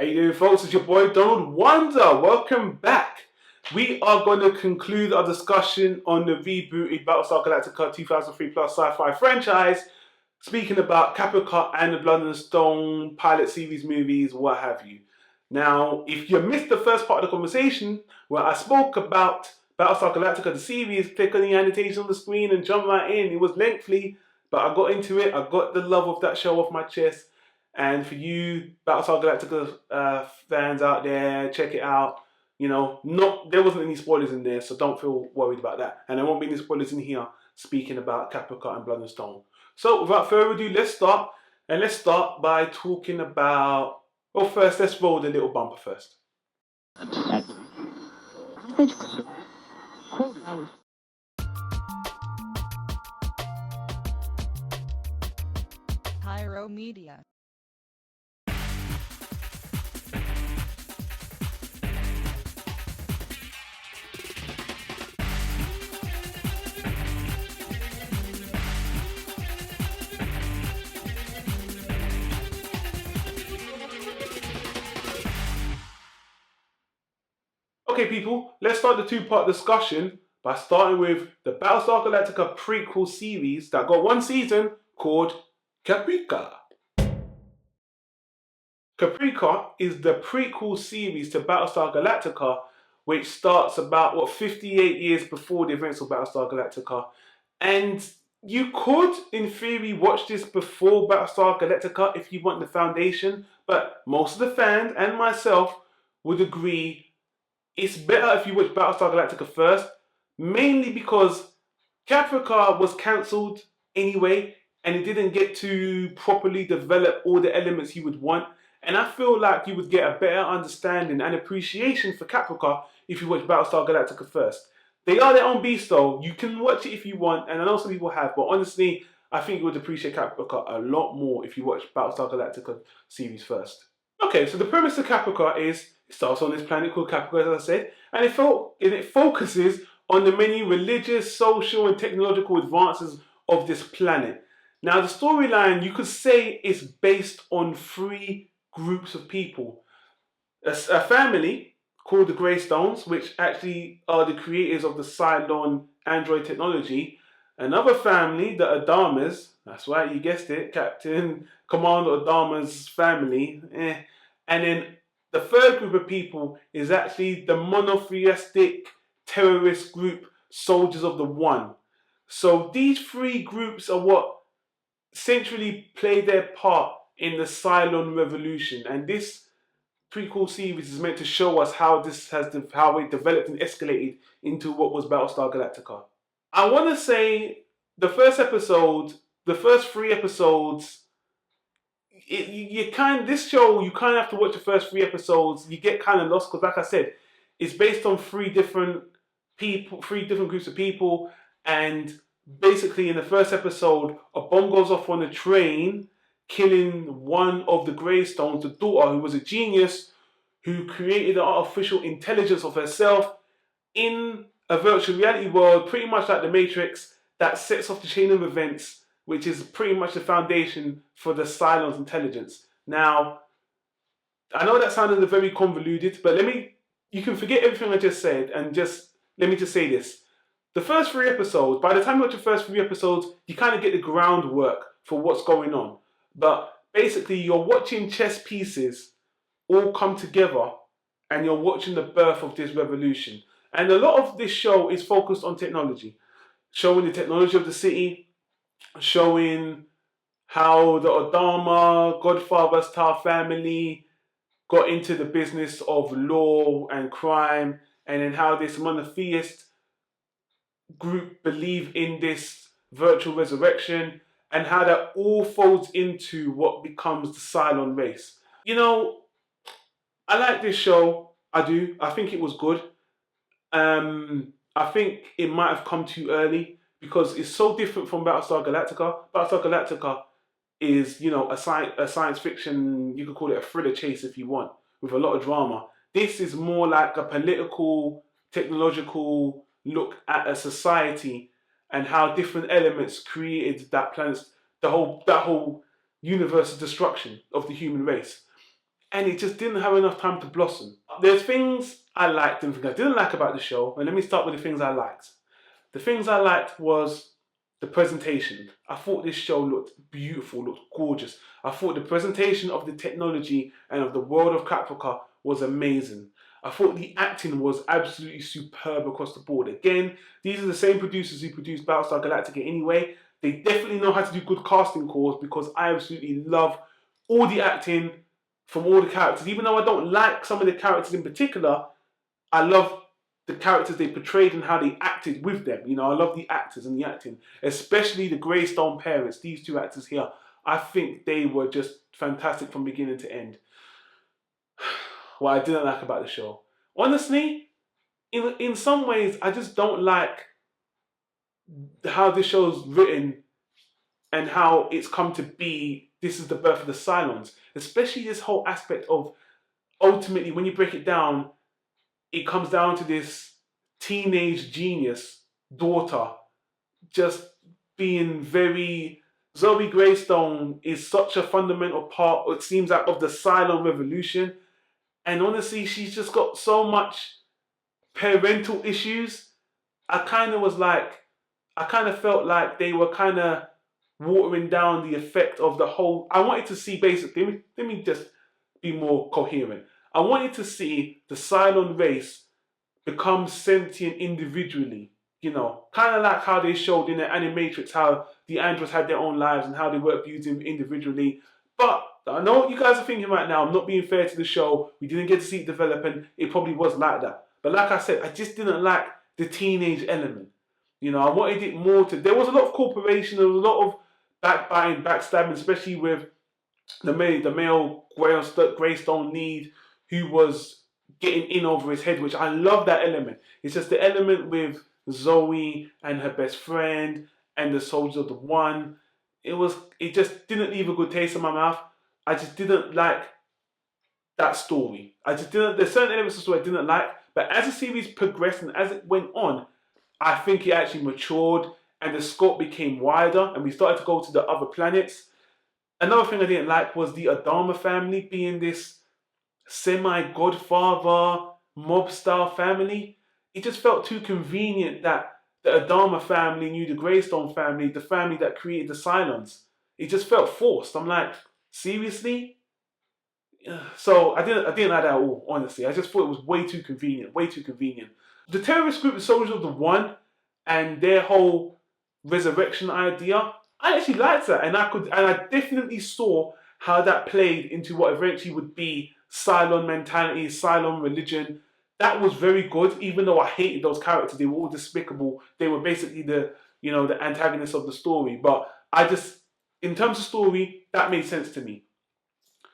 How you doing, folks? It's your boy Donald Wonder. Welcome back. We are going to conclude our discussion on the rebooted Battlestar Galactica 2003 plus sci-fi franchise, speaking about Caprica and the Blood and Stone pilot series movies, what have you. Now, if you missed the first part of the conversation where I spoke about Battlestar Galactica the series, click on the annotation on the screen and jump right in. It was lengthy, but I got into it. I got the love of that show off my chest. And for you Battlestar Galactica fans out there, check it out. You know, there wasn't any spoilers in there, so don't feel worried about that. And there won't be any spoilers in here speaking about Caprica and Blood and Stone. So without further ado, let's start. And let's start by talking about... Well, first, let's roll the little bumper first. Tyro Media. Okay, people, let's start the two-part discussion by starting with the Battlestar Galactica prequel series that got one season called Caprica. Caprica is the prequel series to Battlestar Galactica, which starts about, 58 years before the events of Battlestar Galactica. And you could, in theory, watch this before Battlestar Galactica if you want the foundation, but most of the fans and myself would agree it's better if you watch Battlestar Galactica first, mainly because Caprica was cancelled anyway, and it didn't get to properly develop all the elements you would want. And I feel like you would get a better understanding and appreciation for Caprica if you watch Battlestar Galactica first. They are their own beast though. You can watch it if you want, and I know some people have, but honestly, I think you would appreciate Caprica a lot more if you watch Battlestar Galactica series first. Okay, so the premise of Caprica is, it starts on this planet called Caprica, as I said, and it focuses on the many religious, social, and technological advances of this planet. Now, the storyline, you could say, is based on three groups of people. A family called the Greystones, which actually are the creators of the Cylon android technology. Another family, the Adamas, that's right, you guessed it, Captain Commander Adama's family. And then the third group of people is actually the monotheistic terrorist group, Soldiers of the One. So these three groups are what centrally play their part in the Cylon revolution. And this prequel series is meant to show us how it developed and escalated into what was Battlestar Galactica. I want to say the first three episodes, this show, you kind of have to watch the first three episodes. You get kind of lost because, like I said, it's based on three different groups of people, and basically in the first episode, a bomb goes off on a train, killing one of the Greystones, the daughter, who was a genius, who created an artificial intelligence of herself in a virtual reality world, pretty much like the Matrix, that sets off the chain of events, which is pretty much the foundation for the Cylon's intelligence. Now, I know that sounded very convoluted, but you can forget everything I just said, and let me just say this. The first three episodes, by the time you watch the first three episodes, you kind of get the groundwork for what's going on. But basically, you're watching chess pieces all come together, and you're watching the birth of this revolution. And a lot of this show is focused on technology, showing the technology of the city, showing how the Adama, Godfather style family got into the business of law and crime, and then how this monotheist group believe in this virtual resurrection, and how that all folds into what becomes the Cylon race. You know, I like this show. I do. I think it was good. I think it might have come too early because it's so different from Battlestar Galactica. Battlestar Galactica is, a science fiction, you could call it a thriller chase if you want, with a lot of drama. This is more like a political, technological look at a society and how different elements created that planet's, that whole universe's destruction of the human race. and it just didn't have enough time to blossom. There's things I liked and things I didn't like about the show, and let me start with the things I liked. The things I liked was the presentation. I thought this show looked beautiful, looked gorgeous. I thought the presentation of the technology and of the world of Caprica was amazing. I thought the acting was absolutely superb across the board. Again, these are the same producers who produced Battlestar Galactica anyway. They definitely know how to do good casting calls because I absolutely love all the acting from all the characters. Even though I don't like some of the characters in particular, I love the characters they portrayed and how they acted with them. You know, I love the actors and the acting, especially the Greystone parents, these two actors here. I think they were just fantastic from beginning to end. What I didn't like about the show. Honestly, in some ways, I just don't like how this show's written and how it's come to be. This is the birth of the Cylons, especially this whole aspect of ultimately, when you break it down, it comes down to this teenage genius daughter just being very. Zoe Greystone is such a fundamental part, it seems like, of the Cylon revolution. And honestly, she's just got so much parental issues. I kind of was like, I kind of felt like they were kind of watering down the effect of the whole. I wanted to see basically, let me just be more coherent. I wanted to see the Cylon race become sentient individually. You know, kind of like how they showed in the Animatrix how the androids had their own lives and how they were abused individually. But I know what you guys are thinking right now. I'm not being fair to the show. We didn't get to see it develop, and it probably was like that. But like I said, I just didn't like the teenage element. You know, I wanted it more to. There was a lot of cooperation. There was a lot of backbiting, backstabbing, especially with the male Greystone lead who was getting in over his head, which I love that element. It's just the element with Zoe and her best friend and the Soldiers of the One. It just didn't leave a good taste in my mouth. I just didn't like that story. I just didn't. There's certain elements of the story I didn't like, but as the series progressed and as it went on, I think it actually matured and the scope became wider, and we started to go to the other planets. Another thing I didn't like was the Adama family being this semi-godfather mob-style family. It just felt too convenient that the Adama family knew the Greystone family, the family that created the Cylons. It just felt forced. I'm like, seriously? So I didn't like that at all, honestly. I just thought it was way too convenient, way too convenient. The terrorist group, the Soldiers of the One, and their whole resurrection idea, I actually liked that, and I definitely saw how that played into what eventually would be Cylon mentality, Cylon religion. That was very good, even though I hated those characters. They were all despicable. They were basically the antagonists of the story. But in terms of story, that made sense to me.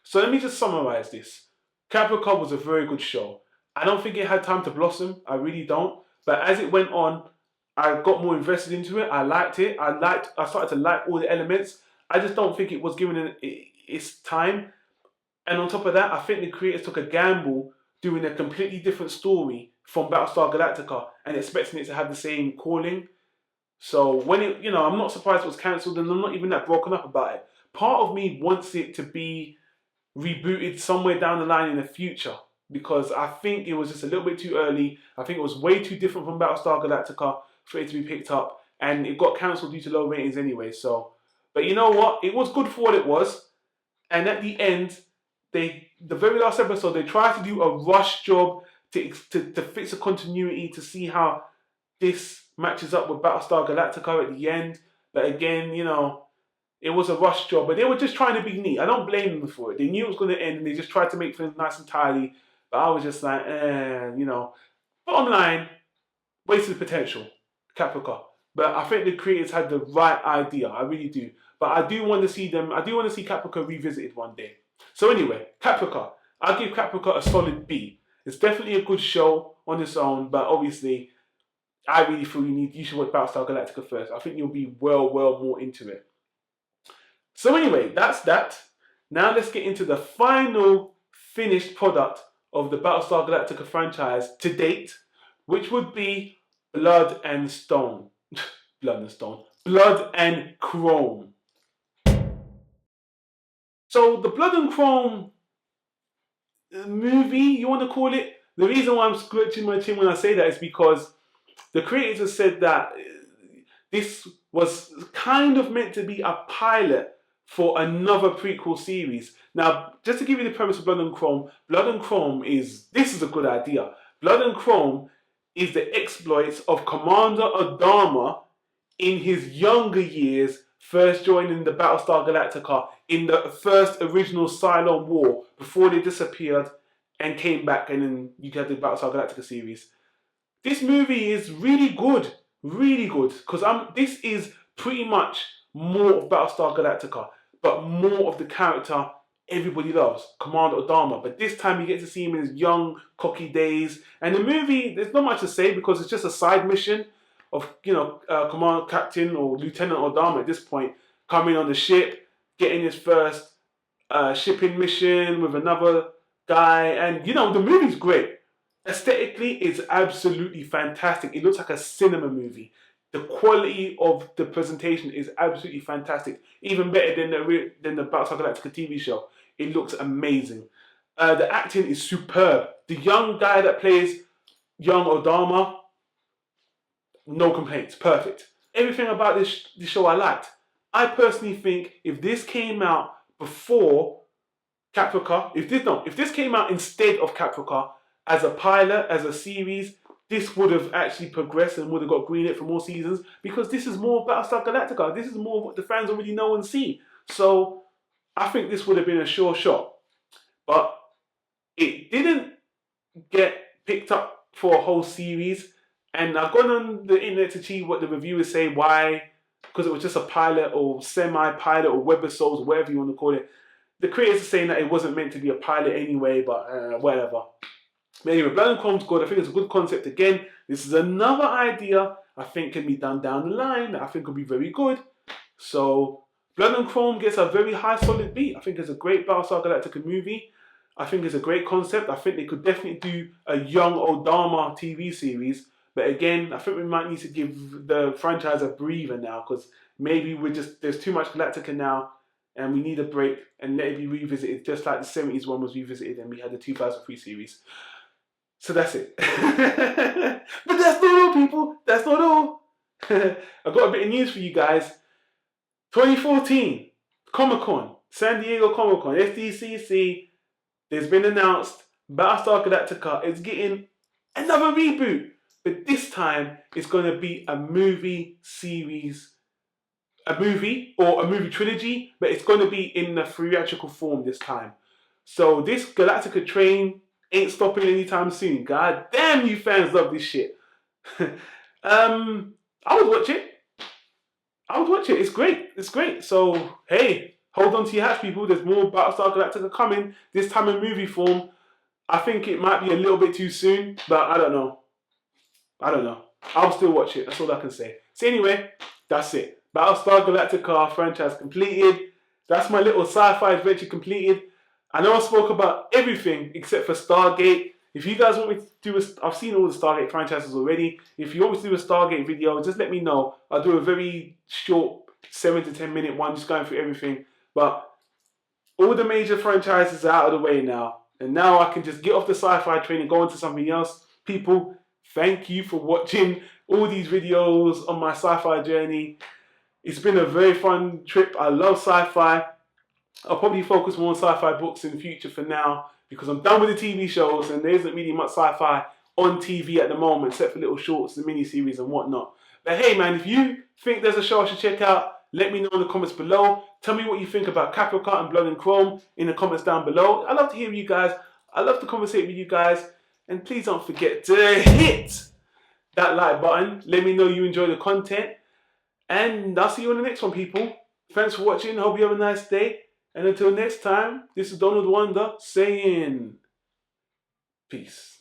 So let me just summarize this. Caprica was a very good show. I don't think it had time to blossom. I really don't. But as it went on, I got more invested into it. I liked it. I started to like all the elements. I just don't think it was given its time. And on top of that, I think the creators took a gamble doing a completely different story from Battlestar Galactica and expecting it to have the same calling. So when I'm not surprised it was cancelled, and I'm not even that broken up about it. Part of me wants it to be rebooted somewhere down the line in the future, because I think it was just a little bit too early. I think it was way too different from Battlestar Galactica for it to be picked up, and it got cancelled due to low ratings anyway. So, but you know what? It was good for what it was, and at the end, the very last episode, they tried to do a rush job to fix a continuity to see how this matches up with Battlestar Galactica at the end. But again, it was a rush job, but they were just trying to be neat. I don't blame them for it. They knew it was going to end, and they just tried to make things nice and tidy. But I was just like, Bottom line, wasted potential, Caprica. But I think the creators had the right idea. I really do. But I do want to see Caprica revisited one day. So anyway, Caprica. I'll give Caprica a solid B. It's definitely a good show on its own, but obviously, I really feel you should watch Battlestar Galactica first. I think you'll be well more into it. So anyway, that's that. Now let's get into the final finished product of the Battlestar Galactica franchise to date, which would be Blood and Stone. Blood and Chrome. So the Blood and Chrome movie, you want to call it. The reason why I'm scratching my chin when I say that is because the creators have said that this was kind of meant to be a pilot for another prequel series. Now, just to give you the premise of Blood and Chrome is, this is a good idea. Blood and Chrome is the exploits of Commander Adama in his younger years, first joining the Battlestar Galactica in the first original Cylon War before they disappeared and came back, and then you get the Battlestar Galactica series. This movie is really good, because this is pretty much more of Battlestar Galactica, but more of the character everybody loves, Commander Adama. But this time you get to see him in his young, cocky days. And the movie, there's not much to say because it's just a side mission of, Commander Captain or Lieutenant Adama at this point coming on the ship, getting his first shipping mission with another guy. And, the movie's great. Aesthetically, it's absolutely fantastic. It looks like a cinema movie. The quality of the presentation is absolutely fantastic. Even better than the Battlestar Galactica TV show. It looks amazing. The acting is superb. The young guy that plays young Odama, no complaints. Perfect. Everything about this show I liked. I personally think if this came out before Caprica, if this came out instead of Caprica, as a pilot, as a series, this would have actually progressed and would have got greenlit for more seasons because this is more Battlestar Galactica. This is more of what the fans already know and see. So I think this would have been a sure shot. But it didn't get picked up for a whole series. And I've gone on the internet to see what the reviewers say why. Because it was just a pilot or semi-pilot or webisodes or whatever you want to call it. The creators are saying that it wasn't meant to be a pilot anyway, but whatever. But anyway, Blood and Chrome's good. I think it's a good concept again. This is another idea I think can be done down the line that I think will be very good. So, Blood and Chrome gets a very high solid beat. I think it's a great Battlestar Galactica movie. I think it's a great concept. I think they could definitely do a young Odama TV series. But again, I think we might need to give the franchise a breather now because maybe there's too much Galactica now and we need a break and let it be revisited just like the 70s one was revisited and we had the 2003 series. So that's it. But that's not all, people. That's not all. I've got a bit of news for you guys. 2014, Comic-Con, San Diego Comic-Con, SDCC, there's been announced Battlestar Galactica is getting another reboot. But this time, it's going to be a movie series, a movie or a movie trilogy, but it's going to be in the theatrical form this time. So this Galactica train ain't stopping anytime soon. God damn, you fans love this shit. I would watch it. It's great. It's great. So, hey, hold on to your hats, people. There's more Battlestar Galactica coming, this time in movie form. I think it might be a little bit too soon, but I don't know. I'll still watch it. That's all I can say. So anyway, that's it. Battlestar Galactica franchise completed. That's my little sci-fi adventure completed. I know I spoke about everything except for Stargate. If you guys want me to do I've seen all the Stargate franchises already. If you want me to do a Stargate video, just let me know. I'll do a very short 7 to 10 minute one, just going through everything. But all the major franchises are out of the way now. And now I can just get off the sci-fi train and go into something else. People, thank you for watching all these videos on my sci-fi journey. It's been a very fun trip. I love sci-fi. I'll probably focus more on sci-fi books in the future for now because I'm done with the TV shows and there isn't really much sci-fi on TV at the moment except for little shorts and mini-series and whatnot. But hey man, if you think there's a show I should check out, let me know in the comments below. Tell me what you think about Caprica and Blood and Chrome in the comments down below. I love to hear you guys. I love to conversate with you guys. And please don't forget to hit that like button. Let me know you enjoy the content. And I'll see you on the next one, people. Thanks for watching. Hope you have a nice day. And until next time, this is Donald Wonder saying peace.